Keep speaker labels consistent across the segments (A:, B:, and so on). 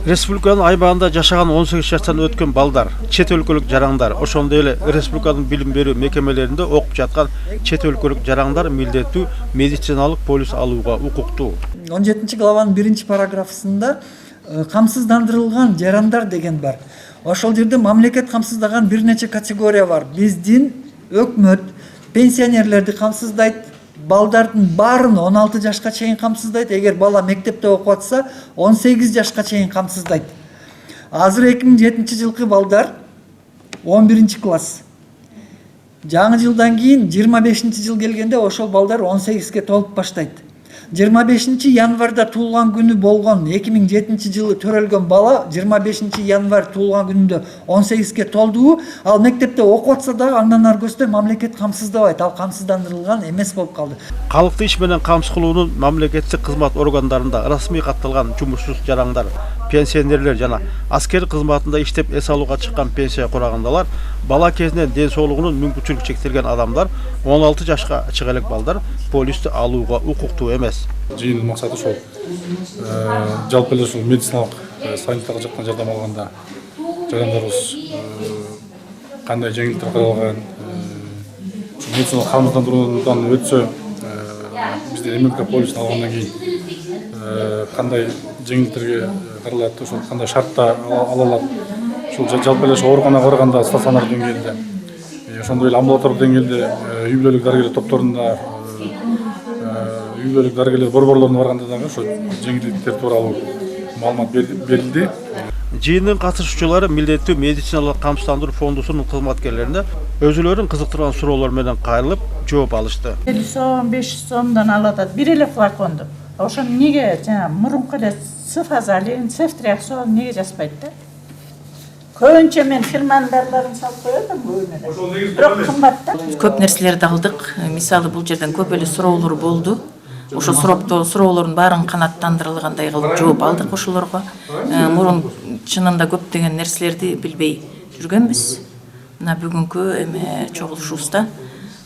A: Республиканын аймагында жашаган 18 жаштан өткөн балдар, чет өлкөлүк жарандар, ошондой эле республиканын билим берүү мекемелеринде окуп жаткан чет өлкөлүк жарандар милдеттүү медициналык полис алууга укуктуу.
B: 17 главанын 1 параграфысында камсыздандырылган жарандар деген бар. Ошол жерде мамлекет камсыздаган бир нече категория бар. Биздин өкмөт пенсионерлерди камсыздайт, балдардын баарын 16 жашка чейин камсыздайт, эгер бала мектепте окуп атса 18 жашка чейин камсыздайт. Азыр 2007 жылкы балдар 11 класс. Жаңы жылдан кийин 25 жыл келгенде ошол балдар 18ге толуп баштайт. 25 январда туулган күнү болгон 2007 жылы төрөлгөн бала 25 январь туулган күнүндө 18ге толдуу, ал мектепте окуп атса да андан ары көздөй мамлекет камсыздабайт, ал камсыздандырылган эмес болуп калды.
A: Калкты иш менен камсыз кылуунун мамлекеттик кызмат органдарында расмий катталган жумушсуз жарандар, пенсионерлер жана аскер кызматында иштеп эс алууга чыккан пенсия курагандалар, бала кезинен ден соолугунун мүмкүнчүлүгү чектелген адамдар, 16 жашка чыга элек балдар полисти алууга укуктуу эмес.
C: Жыйындын максаты ошол. Жалпы эле ушул медициналык санитарлык жактан жардам алганда жарандарыбыз кандай жеңилдиктер каралган, медициналык камсыздандыруудан өтсө, бизде ММК полисин алгандан кийин кандай жеңилдиктерге каралат, ошол кандай шартта ала алат. Ушул жалпы эле ошо ооруканага барганда стационар деңгээлде, ошондой эле амбулатордук деңгээлде, үй бүлөлүк дарыгерлер топторунда, үй бүлөлүк дарыгерлер борборлоруна барганда дагы ошо жеңилдиктер тууралуу маалымат берилди.
A: Жыйындын катышуучулары милдеттүү медициналык камсыздандыруу фондусунун кызматкерлерине өзүлөрүн кызыктырган суроолор менен кайрылып жооп алышты.
D: 50 сом, 500 сомдон алып атат бир эле флаконду. Ошону неге жана мурунку эле цифазалин, цефтриаксон неге жазбайт да? Көбүнчө мен фирманын дарларын салып коём көбүнө. Бирок кымбат да.
E: Көп нерселерди алдык. Мисалы бул жерден көп эле суроолор болду. Ошо суроолордун баарын канааттандырылгандай кылып жооп алдык ошолорго. Мурун чынында көптөгөн нерселерди билбей жүргөнбүз. Мына бүгүнкү эме чогулушубузда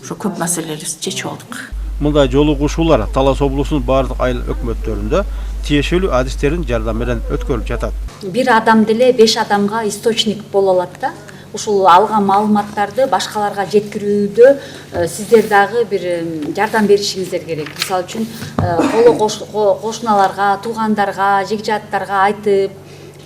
E: ошо көп маселелерди чечип алдык.
A: Мындай жолугушуулар Талас облусунун бардык айыл өкмөттөрүндө тиешелүү адистердин жардамы менен өткөрүлүп жатат.
F: Бир адам деле 5 адамга источник боло алат да. Ушул алган маалыматтарды башкаларга жеткирүүдө сиздер дагы бир жардам беришиңиздер керек. Мисалы үчүн кошуналарга, туугандарга, жекжаттарга айтып,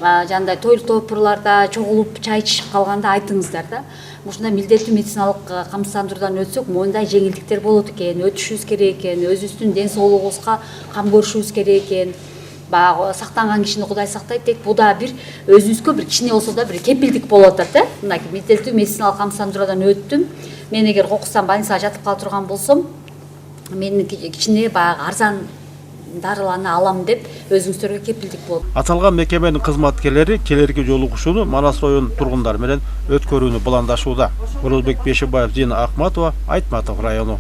F: жандай той топурларда чогулуп чай ичип калганда айтыңыздар да. Ушундай милдеттүү медициналык камсыздандыруудан өтсөк, моундай жеңилдиктер болот экен, өтүшүбүз керек экен, өзүбүздүн ден соолугубузга кам көрүшүбүз керек экен. Баягы сактанган кишини Кудай сактайт дейт. Бу да бир өзүбүзгө бир кичине болсо да бир кепилдик болуп атат да. Мындай милдеттүү медициналык камсыздандыруудан өттүм. Мен эгер кокусам, больницага жатып кала турган болсом, мен кичине баягы арзан дарыланы алам деп өзүңүздөргө кепилдик болот.
A: Аталган мекеменин кызматкерлери келерки жолугушууну Манас районунун тургундары менен өткөрүүнү пландашууда. Орозбек Бешибаев, Дина Ахматова, Айтматов району.